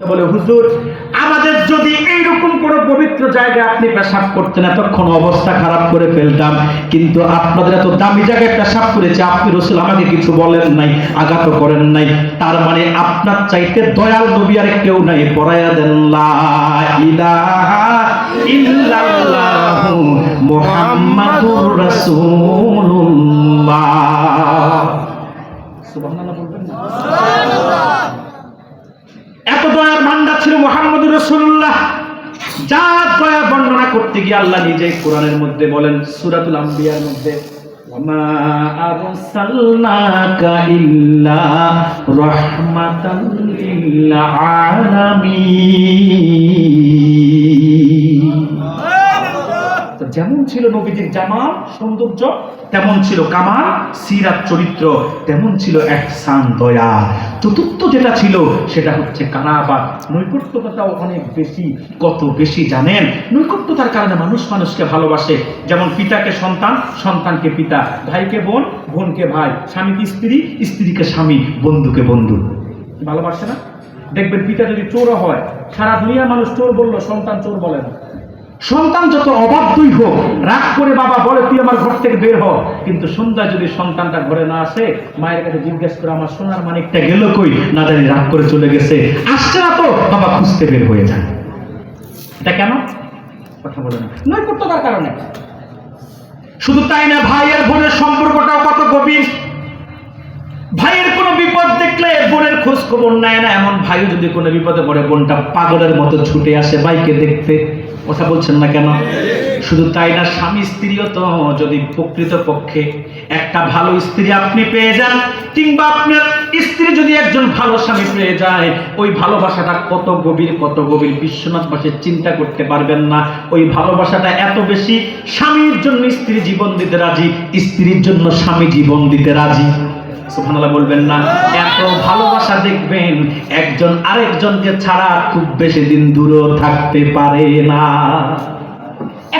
বলে হুজুর, আমাদের যদি এইরকম কোন পবিত্র জায়গায় আপনি পেশাব করতেন এতক্ষণ অবস্থা খারাপ করে ফেলতাম, কিন্তু আপনাদের এত দামি জায়গায় পেশাব করেছে আপনি রাসূল আমাকে কিছু বলেন নাই, আঘাত করেন নাই, তার মানে আপনার চাইতে দয়াল নবী আর কেউ নাই। পড়ায়া দেন লা ইলাহা ইল্লাল্লাহু মুহাম্মাদুর রাসূলুল্লাহ। সুবহানাল্লাহ বলবেন না? সুবহানাল্লাহ। এত দয়ার ভান্ডার ছিল মুহাম্মদুর রাসূলুল্লাহ, যার দয়া বর্ণনা করতে গিয়ে আল্লাহ নিজেই কোরআনের মধ্যে বলেন, সূরাতুল আম্বিয়ার মধ্যে, ওয়ামা আরসালনাকা ইল্লা রাহমাতাল লিল আলামিন। যেমন ছিল নবীজির জামাল সৌন্দর্য, তেমন ছিল কামাল সিরাত চরিত্র, তেমন ছিল ইহসান দয়া। চতুর্থ যেটা ছিল সেটা হচ্ছে কারাবাত, নৈকট্যতাও অনেক বেশি। কত বেশি জানেন? নৈকট্যতার কারণে মানুষ মানুষকে ভালোবাসে। যেমন পিতাকে সন্তান, সন্তানকে পিতা, ভাইকে বোন, বোনকে ভাই, স্বামীকে স্ত্রী, স্ত্রীকে স্বামী, বন্ধুকে বন্ধু। ভালোবাসে না? দেখবেন পিতা যদি চোর হয়, সারা দুনিয়া মানুষ চোর বললো, সন্তান চোর বলে না। সন্তান যত অবাধ্যই হোক, রাগ করে বাবা বলে তুই আমার ঘর থেকে বের হ, কিন্তু সন্ধ্যায় যদি সন্তানটা ঘরে না আসে, মায়ের কাছে জিজ্ঞেস করে আমার সোনার মানিকটা গেল কই, না জানি রাগ করে চলে গেছে, আসছে না তো, বাবা খুঁজতে বের হয়ে যায়। এটা কেন? কথা বলে না, নৈকট্যতার কারণে। শুধু তাই না, ভাই আর বোনের সম্পর্কটাও কত গভীর। ভাইয়ের কোনো বিপদ দেখলে বোনের খোঁজ খবর নেয় না, এমন ভাইও যদি কোনো বিপদে পড়ে বোনটা পাগলের মতো ছুটে আসে ভাইকে দেখতে। কথা বলছেন না কেন? শুধু তাই না, স্বামী স্ত্রীও তো যদি প্রকৃতপক্ষে একটা ভালো স্ত্রী আপনি পেয়ে যান, কিংবা আপনার স্ত্রী যদি একজন ভালো স্বামী পেয়ে যায়, ওই ভালোবাসাটা কত গভীর, কত গভীর বিশ্বনাথ বাসী চিন্তা করতে পারবেন না। ওই ভালোবাসাটা এত বেশি, স্বামীর জন্য স্ত্রী জীবন দিতে রাজি, স্ত্রীর জন্য স্বামী জীবন দিতে রাজি। সুবহানাল্লাহ বলবেন না? এত ভালোবাসা দেখবেন একজন আরেকজনকে ছাড়া খুব বেশি দিন দূরে থাকতে পারে না।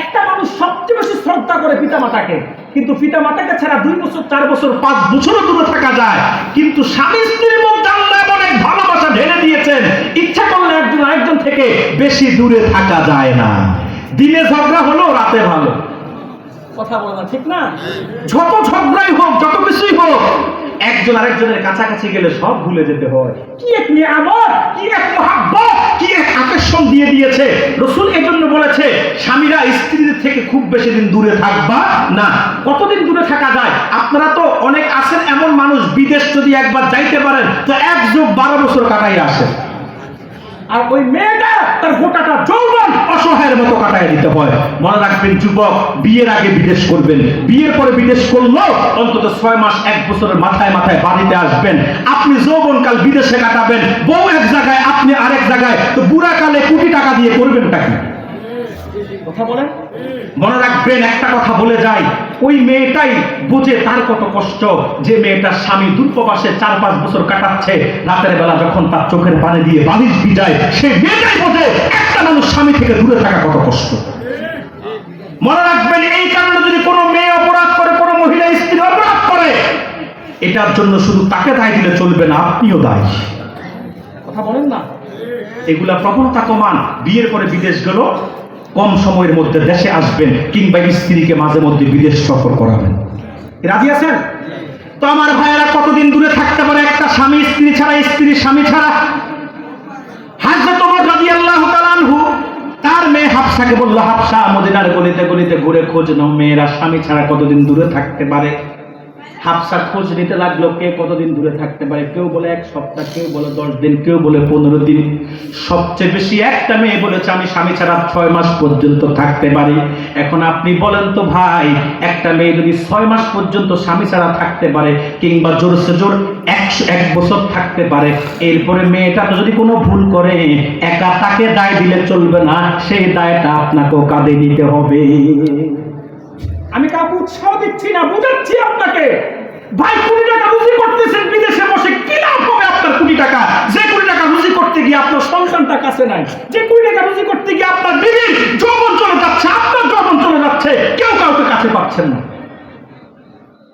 একটা মানুষ সবচেয়ে বেশি শ্রদ্ধা করে পিতামাতাকে, কিন্তু পিতামাতাকে ছাড়া 2 বছর 4 বছর 5 বছরও দূরে থাকা যায়, কিন্তু স্বামী স্ত্রীর মধ্যে আল্লাহ অনেক ভালোবাসা ঢেলে দিয়েছেন, ইচ্ছা করলে একজন আরেকজন থেকে বেশি দূরে থাকা যায় না। দিনে ঝগড়া হলো, রাতে ভালো। কথা বলে না, ঠিক না? যত ঝগড়াই হোক, যত কিছুই হোক, একজন আরেকজনের কাছাকাছি গেলে সব ভুলে যেতে হয়। কি এক নিয়ামত, কি এক মহাব্বত, কি এক আকর্ষণ দিয়ে দিয়েছে রাসূল। এজন্য বলেছে স্বামীরা স্ত্রীদের থেকে খুব বেশি দিন দূরে থাকবা না। কতদিন দূরে থাকা যায়? আপনারা তো অনেক আছেন এমন মানুষ, বিদেশ যদি একবার যাইতে পারেন তো 1 যোগ 12 বছর কাটাই আসে, আর ওই মেয়েটা তার গোটাটা যৌবন অসহায়ের মতো কাটায় দিতে হয়। মনে রাখবেন যুবক, বিয়ের আগে বিদেশ করবেন, বিয়ের পরে বিদেশ করলেও অন্তত 6 মাস 1 বছরের মাথায় মাথায় বাড়িতে আসবেন। আপনি যৌবনকাল বিদেশে কাটাবেন, বউ এক জায়গায়, আপনি আরেক জায়গায়, তো বুড়া কালে কোটি টাকা দিয়ে করবেনটা কি? কথা বলেন। মনে রাখবেন, একটা কথা বলে যাই, ওই মেয়েটাই বোঝে তার কত কষ্ট, যে মেয়েটার স্বামী দূরপ্রবাসে 4-5 বছর কাটাচ্ছে, রাতের বেলা যখন তার চোখের পানি দিয়ে বালিশ ভিজায়, সেই মেয়েটাই বোঝে একটা মানুষ স্বামী থেকে দূরে থাকা কত কষ্ট। মনে রাখবেন, এই কারণে যদি কোনো মেয়ে অপরাধ করে, কোনো মহিলা স্ত্রী অপরাধ করে, এটার জন্য শুধু তাকে দায় দিলে চলবে না, আপনিও দায়ী। কথা বলেন না? এগুলা প্রবণতা কমান। বিয়ের পরে বিদেশ গেল, কম সময়ের মধ্যে দেশে আসবেন, কিংবা স্ত্রীকে মাঝে মধ্যে বিদেশ সফর করাবেন। রাজি আছেন তো? আমার ভাইয়েরা, কতদিন দূরে থাকতে পারে একটা স্বামী স্ত্রী ছাড়া, স্ত্রী স্বামী ছাড়া? হযরত ওমর রাদিয়াল্লাহু তাআলা আনহু তার মেয়ে হাফসাকে বলল, হাফসা, মদিনার গলিতে গলিতে ঘুরে খোঁজ নাও, মেয়েরা স্বামী ছাড়া কতদিন দূরে থাকতে পারে। হাফসা খোঁজ নিতে লাগলো, কে কতদিন দূরে থাকতে পারে। কেউ বলে 1 সপ্তাহ, কেউ বলে 10 দিন, কেউ বলে 15 দিন। সবচেয়ে বেশি একটা মেয়ে বলেছে আমি স্বামী ছাড়া 6 মাস পর্যন্ত থাকতে পারি। এখন আপনি বলেন তো ভাই, একটা মেয়ে যদি 6 মাস পর্যন্ত স্বামী ছাড়া থাকতে পারে, কিংবা জোরসে জোর 1 বছর থাকতে পারে, এরপরে মেয়েটা তো যদি কোনো ভুল করে, একা তাকে দায় দিলে চলবে না, সেই দায়টা আপনাকেও কাঁধে নিতে হবে। আমি কাউকে উৎসাহ দিচ্ছি না, বুঝাচ্ছি আপনাকে। ভাই, 20 টাকা রুজি করতেছেন বিদেশে বসে, কি লাভ হবে আপনার 20 টাকা? যে 20 টাকা রুজি করতে গিয়ে আপনার সন্তানটা কাছে নাই, যে 20 টাকা রুজি করতে গিয়ে আপনার বিবির যৌবন চলে যাচ্ছে, আপনার যৌবন চলে যাচ্ছে, কেউ কাউকে কাছে পাচ্ছেন না।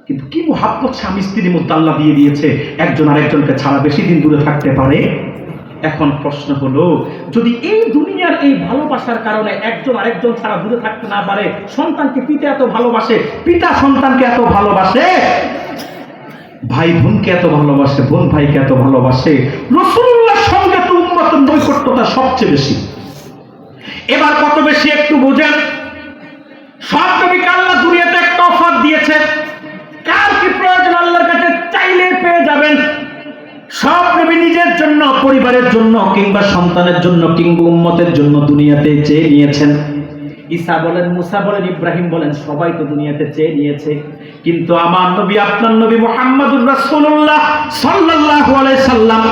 কিন্তু কি মুহাব্বত স্বামী স্ত্রীর মধ্যে আল্লাহ দিয়ে দিয়েছে, একজন আরেকজনকে ছাড়া বেশি দিন দূরে থাকতে পারে। এখন প্রশ্ন হলো, যদি এই দুনিয়ার এই ভালোবাসার কারণে একজন আরেকজন ছাড়া দূরে থাকতে না পারে, সন্তানকে পিতা এত ভালোবাসে, পিতা সন্তানকে এত ভালোবাসে, ভাই বোনকে এত ভালোবাসে, বোন ভাইকে এত ভালোবাসে, রাসূলুল্লাহর সঙ্গে তো উম্মতের নৈকট্যতা সবচেয়ে বেশি। এবার কত বেশি একটু বুঝেন। সব নবীকে আল্লাহ দুনিয়াতে একটা অফার দিয়েছে, কার কি প্রয়োজন আল্লাহর কাছে চাইলে পেয়ে যাবেন। সব নবী নিজের জন্য, পরিবারের জন্য, কিংবা সন্তানের জন্য, কিংবা উম্মতের জন্য দুনিয়াতে চেয়ে নিয়েছেন। ঈসা বলেন, মুসা বলেন, ইব্রাহিম বলেন, সবাই তো দুনিয়াতে চেয়ে নিয়েছে। কিন্তু আমার নবী, আপনার নবী মুহাম্মদুর রাসূলুল্লাহ সাল্লাল্লাহু আলাইহি সাল্লাম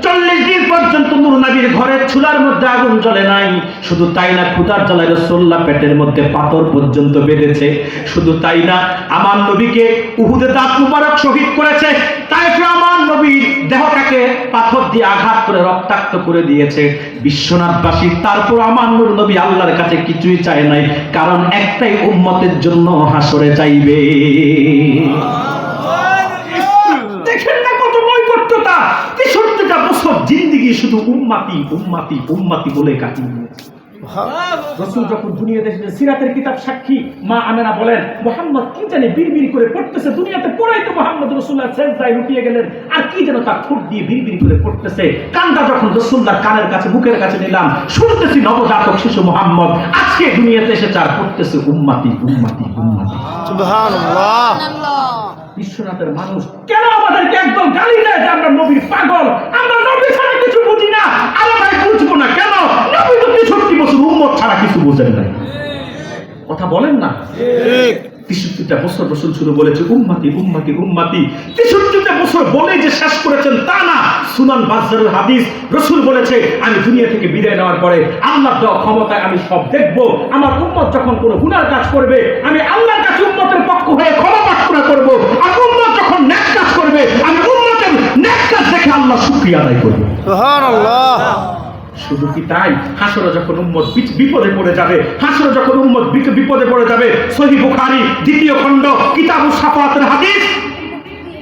40 দিন পর্যন্ত নূর নবীর ঘরের চুলার মধ্যে আগুন জ্বলে নাই। শুধু তাই না, ক্ষুধার জ্বালায় রাসূলুল্লাহ পেটের মধ্যে পাথর পর্যন্ত বেঁধেছে। শুধু তাই না, আমার নবীকে উহুদে দাঁত মুবারক শহীদ করেছে। তাইফে আমার নবীর দেহটাকে পাথর দিয়ে আঘাত করে রক্তাক্ত করে দিয়েছে বিশ্বনাথবাসী। তারপর আমার নূর নবী আল্লাহর কাছে কিছুই চায় নাই, কারণ একটাই উম্মতের জন্য হাসরে চাইবে। দেখেন না কত নৈকট্যতা। 63টা বছর জিন্দেগি শুধু উম্মতি উম্মতি উম্মতি বলে কাটিয়ে দিয়েছে। রাসূল যখন দুনিয়াতে এসেছেন, সিরাতের কিতাব সাক্ষী, মা আমেনা বলেন, মুহাম্মদ কি জানি বিড়বিড় করে পড়তেছে। দুনিয়াতে পড়াই তো মুহাম্মদ রাসূলুল্লাহ সেজদায় লুটিয়ে গেলেন, আর কি যেন তার ঠোঁট দিয়ে বিড়বিড় করে পড়তেছে। কানটা যখন রাসূলুল্লাহর কানের কাছে, মুখের কাছে নিলাম, শুনতেছি নবজাতক শিশু মুহাম্মদ আজকে দুনিয়াতে এসেছে আর পড়তেছে উম্মতি উম্মতি উম্মতি। সুবহানাল্লাহ। বিশ্বনাথের মানুষ কেন আমাদেরকে একদম গালি দেয় যে আমরা নবীর পাগল, আমরা নবী ছাড়া কিছু বুঝি না। আরে ভাই, বুঝবো না কেন? নবী তো 63 বছর উম্মত ছাড়া কিছু বুঝেন নাই। কথা বলেন না ঠিক? 63টা বছর রাসূল শুরু বলেছে উম্মতি উম্মতি উম্মতি। 63টা বছর বলে যে শেষ করেছেন তা না। সুনান বাজ্জারের হাদিস, রাসূল বলেছে, আমি দুনিয়া থেকে বিদায় নেওয়ার পরে আল্লাহর দেওয়া ক্ষমতায় আমি সব দেখব। আমার উম্মত যখন কোনো গুনার কাজ করবে, আমি আল্লাহর কাছে উম্মতের পক্ষ হয়ে ক্ষমা প্রার্থনা করব। আর উম্মত যখন নেক কাজ করবে, আমি উম্মতের নেক কাজ দেখে আল্লাহ শুকরিয়া আদায় করব। সুবহানাল্লাহ। শুধু কি তাই, হাসরে যখন উম্মত বিপদে পড়ে যাবে, হাসরে যখন উম্মত বিপদে পড়ে যাবে, সহিহ বুখারী 2য় খণ্ড কিতাবুস শাফাআতের হাদিস,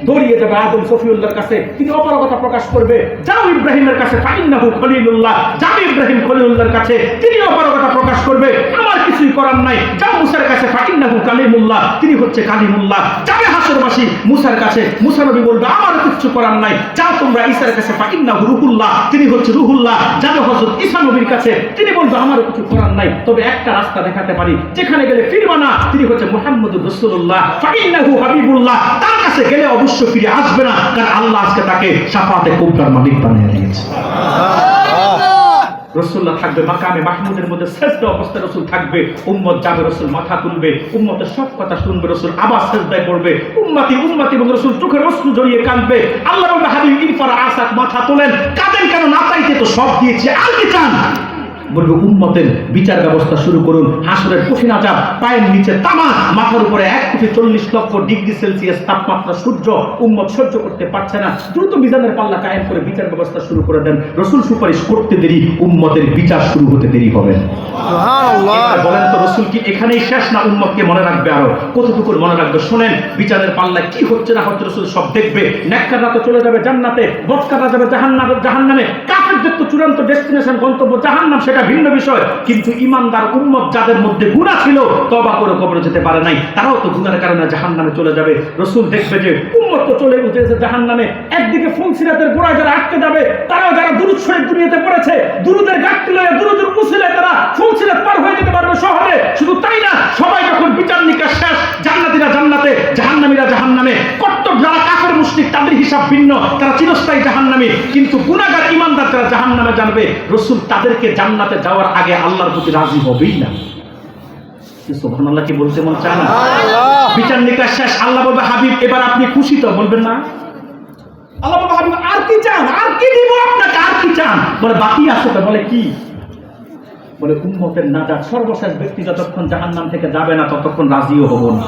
দৌড়িয়ে যাবে আদম সফিউল্লাহর কাছে। তিনি অপারগতা প্রকাশ করবে, যাও ইব্রাহিমের কাছে, ফাইন্নাহু খলিলুল্লাহ, যাও ইব্রাহিম খলিলুল্লাহর কাছে, তিনি অপারগতা প্রকাশ করবে, আমার কিছুই করার নাই। যাও মুসার কাছে, ফাইন্নাহু কালিমুল্লাহ, তিনি হচ্ছে কালিমুল্লাহ। যাবে হাসরবাসী মুসার কাছে, মুসা নবী বলবে, আমার কিছু করার নাই। যাও তোমরা ঈসার কাছে, ফাইন্নাহু রুহুল্লাহ, তিনি হচ্ছে রুহুল্লাহ। যাবে হযরত ঈসা নবীর কাছে, তিনি বলবে, আমার কিছু করার নাই। তবে একটা রাস্তা দেখাতে পারি, যেখানে গেলে ফিরবা না, তিনি হচ্ছে মুহাম্মদুর রাসূলুল্লাহ, ফাইন্নাহু হাবিবুল্লাহ, তার কাছে গেলে অবশ্য ফিরে আসবে না, কারণ আল্লাহ আজকে তাকে শাফাআতে কুবরার মালিক বানিয়ে দিয়েছে। রাসূলুল্লাহ থাকবে মাকামে মাহমুদের মধ্যে, শ্রেষ্ঠ অবস্থায় রাসূল থাকবে। উম্মত যাবে, রাসূল মাথা তুলবে, উম্মতের সব কথা শুনবে, রাসূল আবার সিজদায় পড়বে, উম্মতি উম্মতি এবং রাসূল চোখের অশ্রু জড়িয়ে কাঁদবে। আল্লাহ বলবে, হাবিব ইরফা আসাক, মাথা তোলেন, কাঁদেন কেন? না চাইতে তো সব দিয়েছি, আর কি চান? বলবে, উম্মতের বিচার ব্যবস্থা শুরু করুন। হাসরের কঠিন আযাব, পায়ের নিচে তামা, মাথার উপরে 1,40,00,000 তাপমাত্রা, সূর্য, উম্মত সহ্য করতে পারছে না। দ্রুত মিজানের পাল্লা কায়েম করে বিচার ব্যবস্থা শুরু করে দেন। রাসূল সুপারিশ করতে দেরি, উম্মতের বিচার শুরু হতে দেরি হবে। সুবহানাল্লাহ। বলেন তো, রাসূল কি এখানেই শেষ, না উম্মতকে মনে রাখবে আরো? কতটুকু মনে রাখবে? শোনেন, বিচারের পাল্লা কি হচ্ছে না হচ্ছে রাসূল সব দেখবে। নেককাররা তো চলে যাবে জান্নাতে, বদকাররা যাবে জাহান্নামে। কাফেরদের তো চূড়ান্ত ডেস্টিনেশন, গন্তব্য জাহান্নাম, সেটা ভিন্ন বিষয়। কিন্তু ঈমানদার উম্মত যাদের মধ্যে গুনাহ ছিল, তওবা করে কবরে যেতে পারে নাই, তারাও তো গুনাহের কারণে জাহান্নামে চলে যাবে। রাসূল দেখবে যে উম্মত তো চলে উঠেছে জাহান্নামে। একদিকে ফুলসিরাতের গোড়ায় যারা আটকে যাবে, তারাও যারা দুরূদ শরীফ দুনিয়াতে পড়েছে, দুরূদের গাঁটটি লয়ে দুরূদের মুসিলে তারা ফুলসিরাত পার হয়ে যেতে পারবে সহজে। শুধু তাই না, সবাই যখন বিচার নিকাশ শেষ, জান্নাতীরা জান্নাতে, জাহান্নামীরা জাহান্নামে। কট্টর যারা কাফের মুশরিক, তাদের হিসাব ভিন্ন, তারা চিরস্থায়ী জাহান্নামী। কিন্তু গুনাহগার ঈমানদার যারা জাহান্নামে যাবে, রাসূল তাদেরকে জান্নাতে যাওয়ার আগে আল্লাহর প্রতি রাজি হবেই না। সুবহানাল্লাহ কি বলতে মন চায় না? বিচার নিকাশ শেষ, আল্লাহ বলবে, হাবিব এবার আপনি খুশি তো? বলবেন না? আল্লাহ বলবে, হাবিব আর কি চান? আর কি দিব আপনাকে? আর কি চান? বলে, বাকি আছে তো। বলে, কি? বলে, উম্মতের নাজাত। সর্বশেষ ব্যক্তি যতক্ষণ জাহান্নাম থেকে যাবে না, ততক্ষণ রাজিও হব না।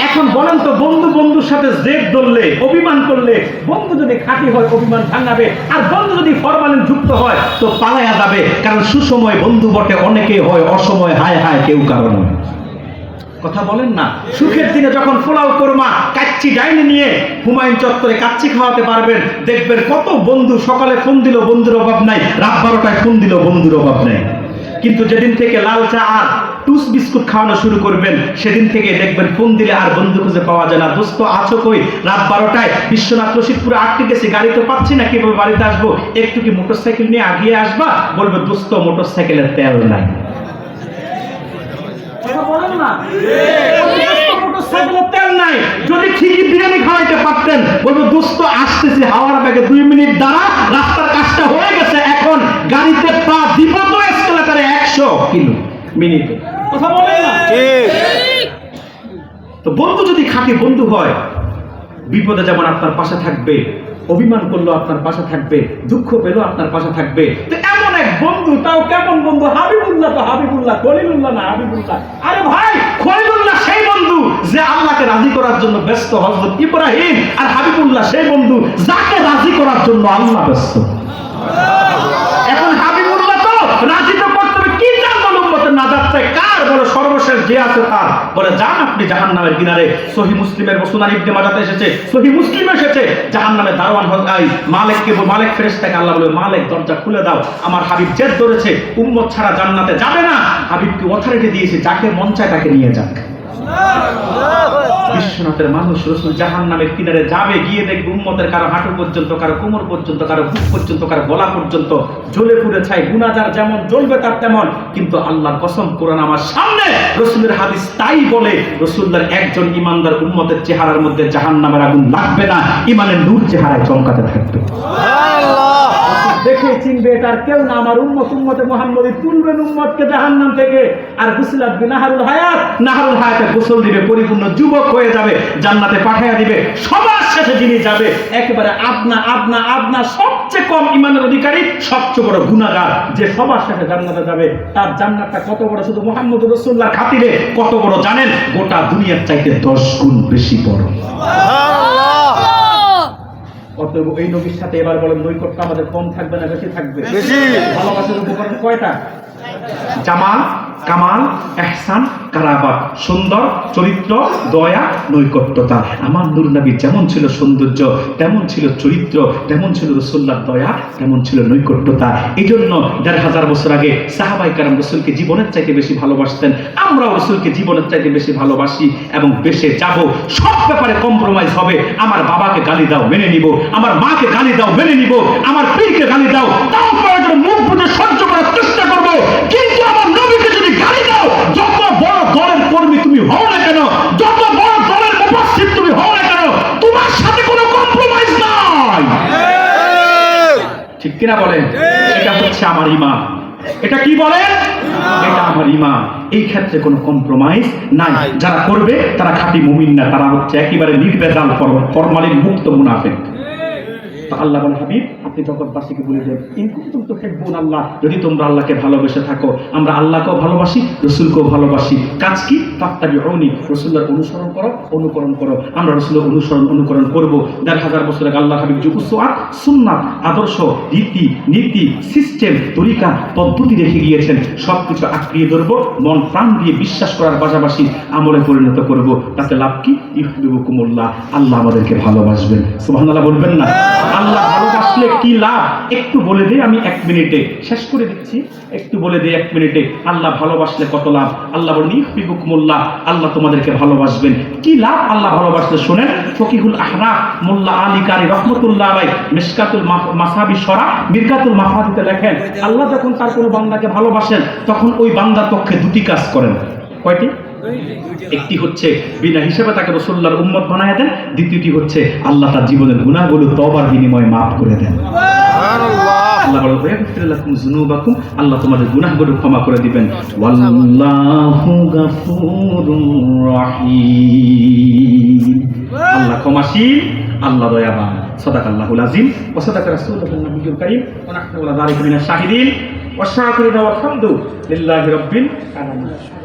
এখন বলেন তো, বন্ধু বন্ধুর সাথে জেদ ধরলে, অভিমান করলে, বন্ধু যদি খাঁটি হয় অভিমান ভাঙাবে, আর বন্ধু যদি ফরমালিন যুক্ত হয় তো পালায়া যাবে। কারণ সুসময় বন্ধু বটে অনেকে হয়, অসময় হায় হায় কেউ কারণ। কথা বলেন না। সুখের দিনে যখন পোলাও কোরমা কাচ্চি ডাইনে নিয়ে হুমায়ুন চত্বরে কাচ্চি খাওয়াতে পারবেন, দেখবেন কত বন্ধু সকালে ফোন দিল বন্ধুর অভাব নাই, রাত 12টায় ফোন দিল বন্ধুর অভাব নাই। কিন্তু যেদিন থেকে লাল চা আর টুস বিস্কুট খাওয়ানো শুরু করবেন, সেদিন থেকে দেখবেন ফোন দিলে আর বন্ধু খুঁজে পাওয়া যায় না। দোস্ত আছো কই? রাত 12টায় বিশ্বনাথ রশিদপুরে আটকে গেছি, গাড়ি তো পাচ্ছি না, কিভাবে বাড়িতে আসবো? একটু কি মোটরসাইকেল নিয়ে আগিয়ে আসবা? বলবে দোস্ত মোটরসাইকেলের তেল নাই। বলেন না, মোটরসাইকেলের তেল নাই। যদি ঠিকই বিরিয়ানি খাওয়াইতে পারতেন, বলবো দোস্ত আসতেছি, হাওয়ার ব্যাগে 2 মিনিট দাঁড়া, রাস্তার কাজটা হয়ে গেছে, এখন গাড়িতে পা দিব তো এসকেলেটরে 100 কিলো মিনিটে। কথা বলেন না। তো বন্ধু যদি খাঁটি বন্ধু হয়, বিপদে যেমন আপনার পাশে থাকবে, অভিমান করলো আপনার পাশে থাকবে, দুঃখ পেলো আপনার পাশে থাকবে। তো এমন এক বন্ধু, তাও কেমন বন্ধু? হাবিবুল্লাহ। তো হাবিবুল্লাহ, খলিলুল্লাহ না, হাবিবুল্লাহ। আরে ভাই, খলিলুল্লাহ সেই বন্ধু যে আল্লাহকে রাজি করার জন্য ব্যস্ত হযরত ইব্রাহিম, আর হাবিবুল্লাহ সেই বন্ধু যাকে রাজি করার জন্য আল্লাহ ব্যস্ত। এখন হাবিবুল্লাহ তো রাজি তো করতে হবে, কি জানতো উম্মতের নাজাত চাই, কার বড় সর্বশেষ যে আছে তার বলে যান আপনি জাহান্নামের কিনারে। সহিহ মুসলিমের সুনান ইবনে মাজাতে এসেছে, সহিহ মুসলিমে এসেছে, জাহান্নামের দারোয়ান মালিক ফেরেশতাকে আল্লাহ বলে, মালিক দরজা খুলে দাও, আমার হাবিব জেদ ধরেছে, উম্মত ছাড়া জান্নাতে যাবে না, হাবিবকে অথরিটি দিয়েছে, যাকে মন চায় তাকে নিয়ে যাক। বিশ্বনাথের মানুষ রাসূল জাহান্নামের কিনারে যাবে, গিয়ে দেখবে উম্মতের কারো হাঁটু পর্যন্ত, কারো কোমর পর্যন্ত, কারো বুক পর্যন্ত, কারো গলা পর্যন্ত জ্বলে পুড়ে ছাই। গুনাহগার যেমন জ্বলবে তার তেমন। কিন্তু আল্লাহর কসম, কোরআন আমার সামনে, রাসূলের হাদিস তাই বলে, রাসূলুল্লাহর একজন ইমানদার উম্মতের চেহারার মধ্যে জাহান্নামের আগুন লাগবে না, ঈমানের নূর চেহারায় চমকাতে থাকবে। সুবহানাল্লাহ। দেখে চিনবে এটার কেউ না, আমার উম্মতে মুহাম্মদী তুলবেন উম্মতকে জাহান্নাম থেকে, আর গুসলাত বিনাহারুল হায়াত, নাহারুল হায়াতে গোসল দিবে, পরিপূর্ণ যুবক হয়ে যাবে, জান্নাতে পাঠাইয়া দিবে। সবার শেষে যিনি যাবে একেবারে আপনা সবচেয়ে কম ঈমানের অধিকারী, সবচেয়ে বড় গুনাহগার, যে সবার শেষে জান্নাতে যাবে, তার জান্নাতটা কত বড়, শুধু মুহাম্মদুর রাসূলুল্লাহর খাতিরে কত বড় জানেন? গোটা দুনিয়ার চাইতে 10 গুণ বেশি বড়। সুবহানাল্লাহ। অতএব এই নবীর সাথে এবার বলেন, নৈকট্য আমাদের কম থাকবে না বেশি থাকবে? বেশি। ভালোবাসার উপকরণ কয়টা? জামাল, কামাল, ইহসান, কারাবাত, সুন্দর চরিত্র, দয়া, নৈকট্যতা। আমার নূর নবী যেমন ছিল সৌন্দর্য, তেমন ছিল চরিত্র, তেমন ছিল রাসূলুল্লাহর দয়া, তেমন ছিল নৈকট্যতা। এই জন্য 1500 বছর আগে সাহাবায়ে কেরাম রাসূলকে জীবনের চাইতে বেশি ভালোবাসতেন। আমরাও রাসূলকে জীবনের চাইতে বেশি ভালোবাসি এবং বেশে যাব। সব ব্যাপারে কম্প্রোমাইজ হবে। আমার বাবাকে গালি দাও, মেনে নিব, আমার মাকে গালি দাও, মেনে নিব, আমার পীরকে গালি দাও, তাও প্রয়োজন মুখ বুজে সহ্য করার চেষ্টা করব। কিন্তু আমার নবীকে যদি গালি দাও, যত বড় দলের কর্মী তুমি হও না কেন, যত বড় দলের মুফাসসির তুমি হও না কেন, তোমার সাথে কোনো কম্প্রোমাইজ নাই। ঠিক কিনা বলেন? এটা হচ্ছে আমার ঈমান। এটা কি বলেন? এটা আমার ঈমান। এই ক্ষেত্রে কোনো কম্প্রোমাইজ নাই। যারা করবে তারা খাঁটি মুমিন না, তারা হচ্ছে একেবারে নির্ভেজাল ফরমালিন মুক্ত মুনাফিক। আল্লাহ বলে, হাবিব আপনি জগৎবাসীকে বলে দেন, ইন কুনতুম তুহিব্বুনাল্লাহ, যদি তোমরা আল্লাহকে ভালোবেসে থাকো, আমরা আল্লাহকেও ভালোবাসি, রাসূলকেও ভালোবাসি। কাজ কি? ফাত্তাবিউনি, রাসূলুল্লাহর অনুকরণ করো। আমরা রাসূলের অনুকরণ করব। 1500 বছর আগে আল্লাহ হাবিব যে উসওয়াত, সুন্নাত, আদর্শ, রীতি, নীতি, সিস্টেম, তরিকা, পদ্ধতি রেখে গিয়েছেন, সবকিছু আঁকড়িয়ে ধরবো, মন প্রাণ দিয়ে বিশ্বাস করার পাশাপাশি আমলে পরিণত করব। তাতে লাভ কি? ইউহিব্বুকুমুল্লাহ, আল্লাহ আমাদেরকে ভালোবাসবেন। সুবহানাল্লাহ বলবেন না? আল্লাহ ভালোবাসলে কি লাভ? একটু বলে দিই, আমি 1 মিনিটে শেষ করে দিচ্ছি। একটু বলে দিই 1 মিনিটে, আল্লাহ ভালোবাসলে কত লাভ। আল্লাহ বলেন, ইউহিব্বুকুমুল্লাহ, আল্লাহ তোমাদেরকে ভালোবাসবেন। কি লাভ আল্লাহ ভালোবাসলে? শোনেন, ফকিহুল আহনাফ মোল্লা আলী কারি রহমতুল্লাহ আলাইহি মিশকাতুল মাসাবি শরা মিরকাতুল মাফাতিতে লেখেন, আল্লাহ যখন তার কোনো বান্দাকে ভালোবাসেন, তখন ওই বান্দার পক্ষে 2টি কাজ করেন। কয়টি? একটি হচ্ছে বিনা হিসেবে তাকে রাসূলুল্লাহর উম্মত বানায় দেন, দ্বিতীয়টি হচ্ছে আল্লাহ তার জীবনের গুনাহগুলো তওবার বিনিময়ে মাফ করে দেন। সুবহানাল্লাহ। আল্লাহ বলেন, ওয়াগফির লাকুম যুনুবাকুম, আল্লাহ তোমাদের গুনাহগুলো ক্ষমা করে দিবেন। ওয়াল্লাহু গাফুরুর রহিম, আল্লাহ ক্ষমাশীল, আল্লাহ দয়াবান। সাদাকাল্লাহুল আযীম ওয়া সাদাকা রাসূলুহুন নবিয়্যুল কারীম ওয়া নাহনু আলা যালিকা মিনাশ শাহিদিন ওয়া শাকিরিন ওয়া আলহামদুলিল্লাহি রাব্বিল আলামিন।